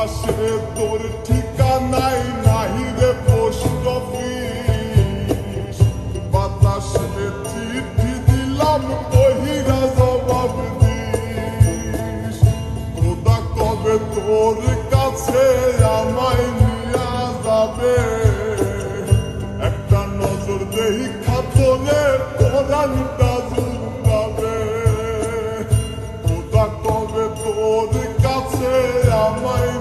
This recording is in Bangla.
বাতাসে তোর ঠিকানাই নাহি রে পোস্ট অফিস। বাতাসে চিঠি দিলাম কহিরা জবাব দিস। খোদা কবে তোর কাছে আমায় নিয়া যাবে? একটা নজর দেখা তোলে কোরআনটা জুড়াবে। খোদা কবে তোর কাছে আমায়